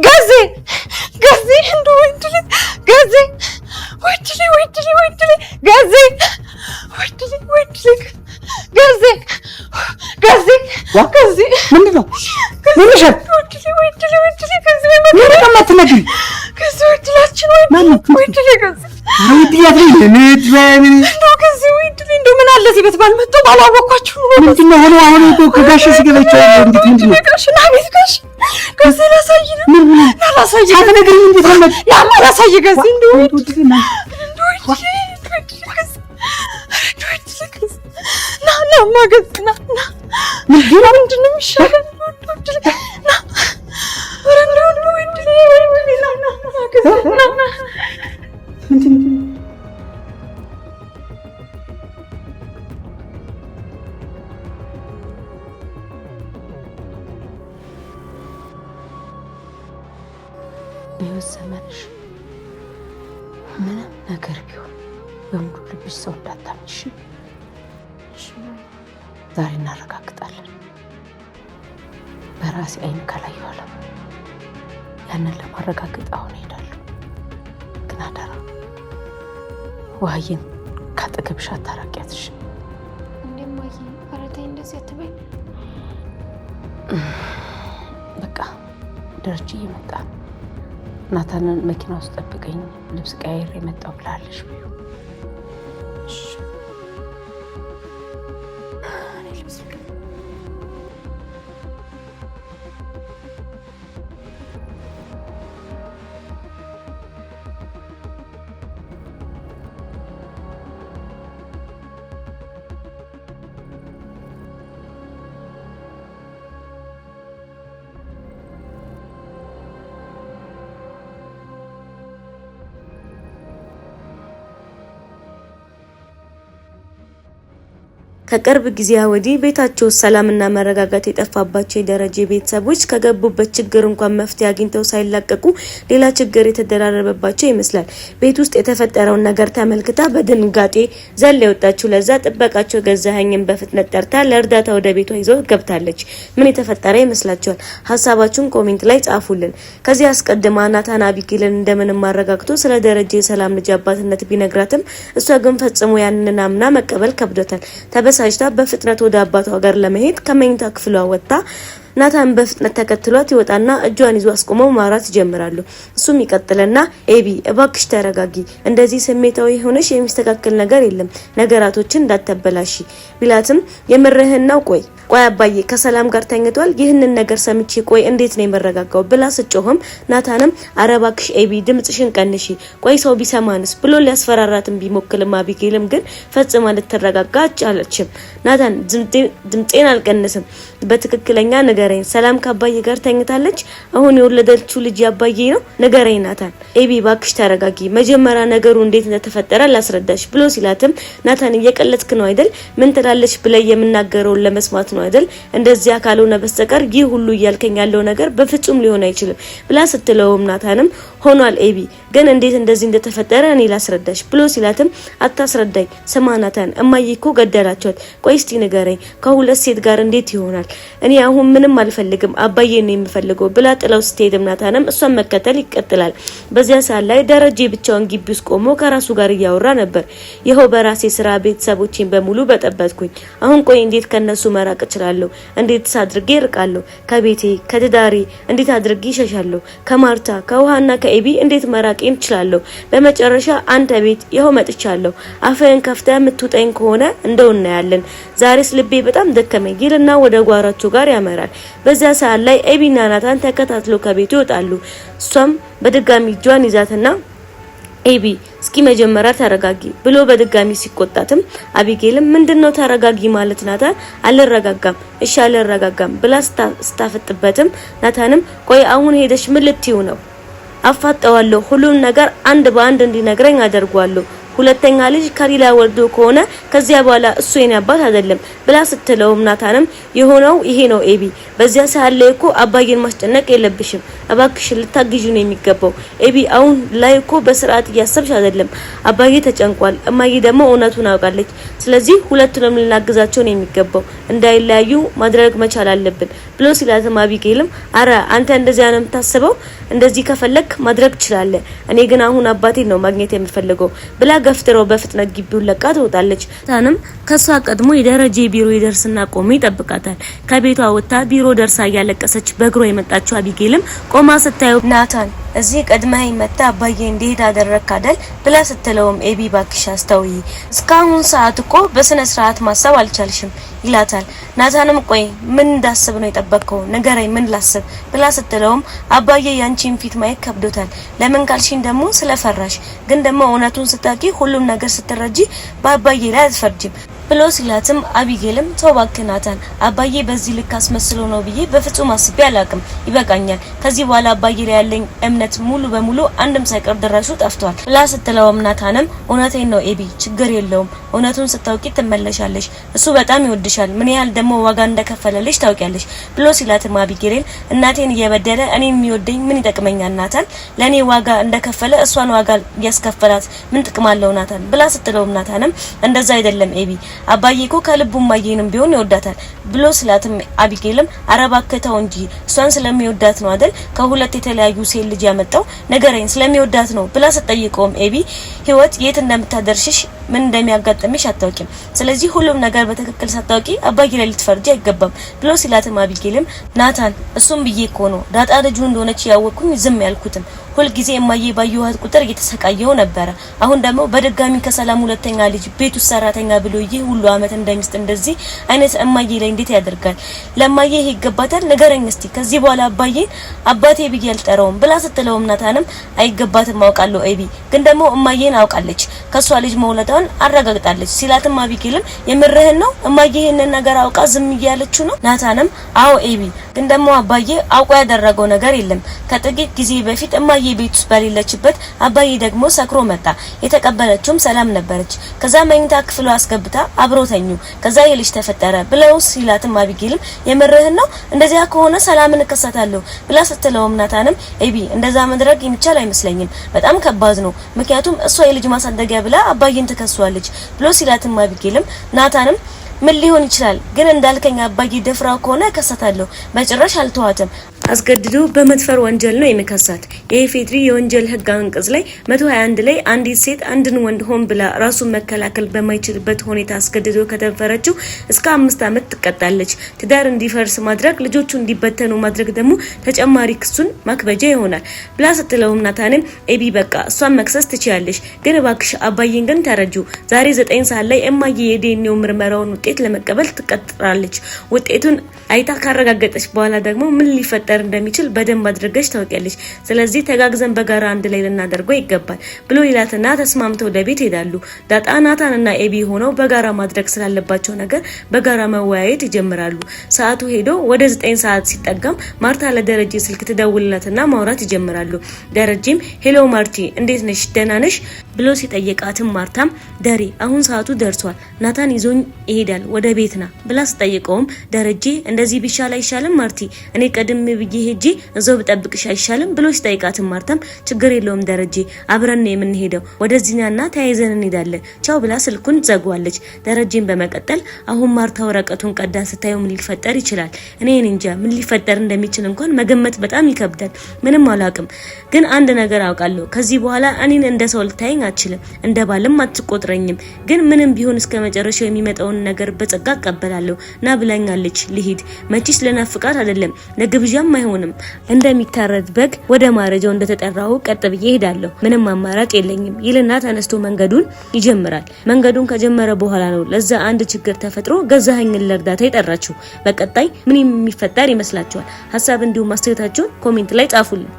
Gazi ndo wendele Gazi wendele Gazi ምንድነው? ምን ይሻል? ምን ተማትነግሪ? Gazi ወድላችን ወድለ Gazi ndo ምን አለ እዚህ ቤት ባልመጡ ባላወኳችሁ ምንድነው? አሁን እኮ ከጋሽ ሲገበቻው እንዴት ምንድነው? ጋሽ ናቤት Gazi ላሳይ ነው ላሳይ ሳትነግሪኝ እንዴት አመጣ? ላሳይ Gazi ndo ማገዝና ምንድን ነው የሚሻለው? በህይወት ዘመንሽ ምንም ነገር ቢሆን በሙሉ ልብሽ ሰው እንዳታምንሽ። ዛሬ እናረጋግጣለን። በራሴ አይን ካላየኋላ ያንን ለማረጋገጥ አሁን እሄዳለሁ። ግን አደራ ዋዬን ካጠገብሽ አታራቂያትሽ። እንዴም ዋዬ ኧረ ተይ እንደዚህ አትበይ። በቃ ደረጃ እየመጣ ናታንን መኪና ውስጥ ጠብቀኝ፣ ልብስ ቀያይሬ የመጣው ብላለሽ። ከቅርብ ጊዜ ወዲህ ቤታቸው ሰላምና መረጋጋት የጠፋባቸው የደረጀ ቤተሰቦች ከገቡበት ችግር እንኳን መፍትሄ አግኝተው ሳይላቀቁ ሌላ ችግር የተደራረበባቸው ይመስላል። ቤት ውስጥ የተፈጠረውን ነገር ተመልክታ በድንጋጤ ዘል የወጣችው ለዛ ጥበቃቸው ገዛኸኝን በፍጥነት ጠርታ ለእርዳታ ወደ ቤቷ ይዘው ገብታለች። ምን የተፈጠረ ይመስላችኋል? ሀሳባችሁን ኮሜንት ላይ ጻፉልን። ከዚህ አስቀድማ ናታን አቢጌልን እንደምንም አረጋግቶ ስለ ደረጀ የሰላም ልጅ አባትነት ቢነግራትም እሷ ግን ፈጽሞ ያንን አምና መቀበል ከብዶታል። ሳይታ በፍጥነት ወደ አባቷ ጋር ለመሄድ ከመኝታ ክፍሏ ወጣ። ናታን በፍጥነት ተከትሏት ይወጣና እጇን ይዞ አስቆመው ማውራት ይጀምራሉ። እሱም ይቀጥልና ኤቢ እባክሽ ተረጋጊ፣ እንደዚህ ስሜታዊ ሆነሽ የሚስተካከል ነገር የለም፣ ነገራቶችን እንዳትበላሺ ቢላትም የምርህን ነው? ቆይ አባዬ ከሰላም ጋር ተኝቷል፣ ይህንን ነገር ሰምቼ ቆይ እንዴት ነው የመረጋጋው ብላ ስጮህም ናታንም አረባክሽ ኤቢ ድምጽሽን ቀንሺ፣ ቆይ ሰው ቢሰማንስ ብሎ ሊያስፈራራትም ቢሞክልም አቢጌልም ግን ፈጽማ ልትረጋጋ አልቻለችም። ናታን ድምጤን አልቀንስም፣ በትክክለኛ ንገረኝ፣ ሰላም ከአባዬ ጋር ተኝታለች? አሁን የወለደችው ልጅ አባዬ ነው? ንገረኝ ናታን። ኤቢ ባክሽ ተረጋጊ፣ መጀመሪያ ነገሩ እንዴት እንደተፈጠረ ላስረዳሽ ብሎ ሲላትም ናታን እየቀለጥክ ነው አይደል? ምን ትላለች ብለህ የምናገረውን ለመስማት ነው አይደል? እንደዚያ ካልሆነ በስተቀር ይህ ሁሉ እያልከኝ ያለው ነገር በፍጹም ሊሆን አይችልም ብላ ስትለውም ናታንም ሆኗል ኤቢ፣ ግን እንዴት እንደዚህ እንደተፈጠረ እኔ ላስረዳሽ ብሎ ሲላትም አታስረዳኝ፣ ስማ ናታን እማዬ እኮ ገደላቸዋት፣ ቆይ እስቲ ንገረኝ ከሁለት ሴት ጋር እንዴት ይሆናል? እኔ አሁን ምንም አልፈልግም አባዬ ነው የምፈልገው ብላ ጥላው ስትሄድም ናታንም እሷን መከተል ይቀጥላል። በዚያ ሰዓት ላይ ደረጀ ብቻውን ግቢ ውስጥ ቆሞ ከራሱ ጋር እያወራ ነበር። ይሄው በራሴ ስራ ቤተሰቦቼን በሙሉ በጠበጥኩኝ፣ አሁን ቆይ እንዴት ከነሱ መራቅ እችላለሁ? እንዴትስ አድርጌ እርቃለሁ? ከቤቴ ከትዳሬ እንዴት አድርጌ እሸሻለሁ? ከማርታ ከውሃና ከኤቢ እንዴት መራቄን እችላለሁ? በመጨረሻ አንተ ቤት ይሄው መጥቻለሁ። አፈን ከፍተህ የምትውጠኝ ከሆነ እንደው እናያለን። ዛሬስ ልቤ በጣም ደከመኝ ይልና ወደ ጓራቸው ጋር ያመራል። በዚያ ሰዓት ላይ ኤቢና ናታን ተከታትሎ ከቤቱ ይወጣሉ። እሷም በድጋሚ እጇን ይዛትና ኤቢ እስኪ መጀመሪያ ተረጋጊ ብሎ በድጋሚ ሲቆጣትም አቢጌልም ምንድነው ተረጋጊ ማለት ናታን? አልረጋጋም፣ እሺ አልረጋጋም ብላ ስታፈጥበትም ናታንም ቆይ አሁን ሄደሽ ምን ልትዩ ነው? አፋጣዋለሁ፣ ሁሉን ነገር አንድ በአንድ እንዲነግረኝ አደርጓለሁ ሁለተኛ ልጅ ከሌላ ወልዶ ከሆነ ከዚያ በኋላ እሱ የኔ አባት አይደለም ብላ ስትለውም ናታንም የሆነው ይሄ ነው ኤቢ በዚያ ሰዓት ላይ እኮ አባዬን ማስጨነቅ የለብሽም እባክሽ ልታግዢ ነው የሚገባው ኤቢ አሁን ላይ እኮ በስርዓት እያሰብሽ አይደለም አባዬ ተጨንቋል እማዬ ደግሞ እውነቱን አውቃለች ስለዚህ ሁለቱንም ልናግዛቸው ነው የሚገባው እንዳይለያዩ ማድረግ መቻል አለብን ብሎ ሲላትም አቢጌልም አረ አንተ እንደዚህ ነው የምታስበው እንደዚህ ከፈለክ ማድረግ ትችላለህ እኔ ግን አሁን አባቴን ነው ማግኘት የምፈልገው ብላ ገፍትረው በፍጥነት ግቢውን ለቃ ትወጣለች ታንም ከሷ ቀድሞ የደረጀ ቢሮ ይደርስና ቆሞ ይጠብቃታል ከቤቷ ወጣ ቢሮ ደርሳ ያለቀሰች በእግሯ የመጣችው አቢጌልም ቆማ ስታየው ናታን እዚህ ቀድመኸኝ መጣ አባዬ እንዴት አደረክ አይደል ብላ ስትለውም ኤቢ ባክሽ አስተውይ እስካሁን ሰዓት እኮ በስነ ስርዓት ማሰብ አልቻልሽም ይላታል ናታንም ቆይ ምን እንዳስብ ነው የጠበቀው ነገረኝ ምን ላስብ ብላ ስትለውም አባዬ ያንቺን ፊት ማየት ከብዶታል ለምን ካልሽኝ ደግሞ ስለፈራሽ ግን ደግሞ እውነቱን ስታቂ ሁሉም ነገር ስትረጂ በአባዬ ላይ አትፈርጂም ብሎ ሲላትም አቢጌልም ተባክህ ናታን አባዬ በዚህ ልክ አስመስሎ ነው ብዬ በፍጹም አስቤ አላቅም ይበቃኛል ከዚህ በኋላ አባዬ ላይ ያለኝ እምነት ሙሉ በሙሉ አንድም ሳይቀር ድራሹ ጠፍቷል ብላ ስትለውም ናታንም እውነቴን ነው ኤቢ ችግር የለውም እውነቱን ስታውቂ ትመለሻለሽ እሱ በጣም ይወድሻል ምን ያህል ደግሞ ዋጋ እንደከፈለልሽ ታውቂያለሽ ብሎ ሲላትም አቢጌልን እናቴን እየበደለ እኔ የሚወደኝ ምን ይጠቅመኛል ናታን ለኔ ዋጋ እንደከፈለ እሷን ዋጋ ያስከፈላት ምን ጥቅም አለው ናታን ብላ ስትለውም ናታንም እንደዛ አይደለም ኤቢ አባዬ እኮ ከልቡ ማየንም ቢሆን ይወዳታል ብሎ ስላትም አቢጌልም አረባከተው እንጂ እሷን ስለሚወዳት ነው አይደል ከሁለት የተለያዩ ሴት ልጅ ያመጣው ነገረኝ ስለሚወዳት ነው ብላ ስትጠይቀውም ኤቢ ህይወት የት እንደምታደርሽሽ ምን እንደሚያጋጥምሽ አታውቂም ስለዚህ ሁሉም ነገር በትክክል ሳታውቂ አባዬ ላይ ልትፈርጂ አይገባም ብሎ ሲላትም አቢጌልም ናታን እሱም ብዬ እኮ ነው ዳጣ ልጁ እንደሆነች ያወቅኩኝ ዝም ያልኩትም ሁሉ ጊዜ እማዬ ባየኋት ቁጥር እየተሰቃየው ነበር አሁን ደግሞ በድጋሚ ከሰላም ሁለተኛ ልጅ ቤቱ ሰራተኛ ብሎ ይሄ ሁሉ አመት እንደሚስት እንደዚህ አይነት እማዬ ላይ እንዴት ያደርጋል ለማዬ ይገባታል ነገረኝ እስቲ ከዚህ በኋላ አባዬ አባቴ ብዬ አልጠራውም ብላ ስትለውም ናታንም አይገባትም አውቃለሁ ኤቢ ግን ደግሞ እማዬን አውቃለች ከሷ ልጅ መውለዷን አረጋግጣለች ሲላትም አቢጌልም የምርህን ነው እማዬ ይሄንን ነገር አውቃ ዝም እያለችው ነው ናታንም አዎ ኤቢ ግን ደግሞ አባዬ አውቆ ያደረገው ነገር የለም ከጥቂት ጊዜ በፊት እማዬ ቤት ውስጥ በሌለችበት አባዬ ደግሞ ሰክሮ መጣ የተቀበለችውም ሰላም ነበረች ከዛ መኝታ ክፍሉ አስገብታ አብሮተኙ ከዛ የልጅ ተፈጠረ ብለው ሲላትም አቢጌልም የምርህን ነው እንደዚያ ከሆነ ሰላምን እከሰታለሁ ብላ ስትለውም ናታንም ኤቢ እንደዛ ማድረግ የሚቻል አይመስለኝም በጣም ከባድ ነው ምክንያቱም እሷ የልጅ ማሳደጊያ ብላ አባዬን ተከሷለች ብሎ ሲላትም አቢጌልም ናታንም ምን ሊሆን ይችላል ግን እንዳልከኝ አባዬ ደፍራው ከሆነ እከሰታለሁ በጭራሽ አልተዋተም አስገድዶ በመድፈር ወንጀል ነው የሚከሳት የኢፌድሪ የወንጀል ህግ አንቀጽ ላይ 121 ላይ አንዲት ሴት አንድን ወንድ ሆን ብላ ራሱን መከላከል በማይችልበት ሁኔታ አስገድዶ ከተደፈረችው እስከ 5 አመት ትቀጣለች ትዳር እንዲፈርስ ማድረግ ልጆቹ እንዲበተኑ ማድረግ ደግሞ ተጨማሪ ክሱን ማክበጃ ይሆናል ብላ ስትለውም ናታንም ኤቢ በቃ እሷን መክሰስ ትችያለሽ ግን እባክሽ አባዬን ግን ተረጁ ዛሬ 9 ሰዓት ላይ እማዬ የዲኤንኤ ምርመራውን ውጤት ለመቀበል ትቀጥራለች ውጤቱን አይታ ካረጋገጠች በኋላ ደግሞ ምን ሊፈጠር እንደሚችል በደንብ አድርገሽ ታውቂያለሽ ስለዚህ ተጋግዘን በጋራ አንድ ላይ ልናደርገው ይገባል ብሎ ይላትና ተስማምተው ወደ ቤት ሄዳሉ ዳጣ ናታንና ኤቢ ሆነው በጋራ ማድረግ ስላለባቸው ነገር በጋራ መወያየት ይጀምራሉ ሰዓቱ ሄዶ ወደ 9 ሰዓት ሲጠጋም ማርታ ለደረጀ ስልክ ትደውልለትና ማውራት ይጀምራሉ ደረጀም ሄሎ ማርቲ እንዴት ነሽ ደህና ነሽ ብሎ ሲጠይቃትም ማርታም ደሬ አሁን ሰዓቱ ደርሷል ናታን ይዞኝ ይሄዳል ወደ ቤትና ብላ ስጠይቀውም ደረጀ እንደዚህ ቢሻል አይሻልም ማርቲ እኔ ቀድም ብዬ ሄጄ እዛው ብጠብቅሽ አይሻልም ብሎ ሲጠይቃትም ማርታም ችግር የለውም ደረጀ አብረን ነው የምንሄደው ወደዚህና ተያይዘን እንሄዳለን ቻው ብላ ስልኩን ዘጓለች ደረጀን በመቀጠል አሁን ማርታ ወረቀቱን ቀዳ ስታየው ምን ሊፈጠር ይችላል እኔ እንጃ ምን ሊፈጠር እንደሚችል እንኳን መገመት በጣም ይከብዳል ምንም አላውቅም ግን አንድ ነገር አውቃለሁ ከዚህ በኋላ እኔን እንደ ሰው ልታየኝ አትችልም እንደ ባልም አትቆጥረኝም ግን ምንም ቢሆን እስከመጨረሻው የሚመጣውን ነገር በጸጋ አቀበላለሁ ና ብላኛለች ልሂድ መችስ ለናፍቃት አይደለም ለግብዣም አይሆንም እንደሚታረድ በግ ወደ ማረጃው እንደተጠራው ቀጥ ብዬ ሄዳለሁ ምንም አማራጭ የለኝም ይልና ተነስቶ መንገዱን ይጀምራል መንገዱን ከጀመረ በኋላ ነው ለዛ አንድ ችግር ተፈጥሮ ገዛኸኝን ለርዳታ ይጠራችሁ በቀጣይ ምን የሚፈጠር ይመስላችኋል ሐሳብ እንዲሁ ማስተያየታችሁን ኮሜንት ላይ ጻፉልኝ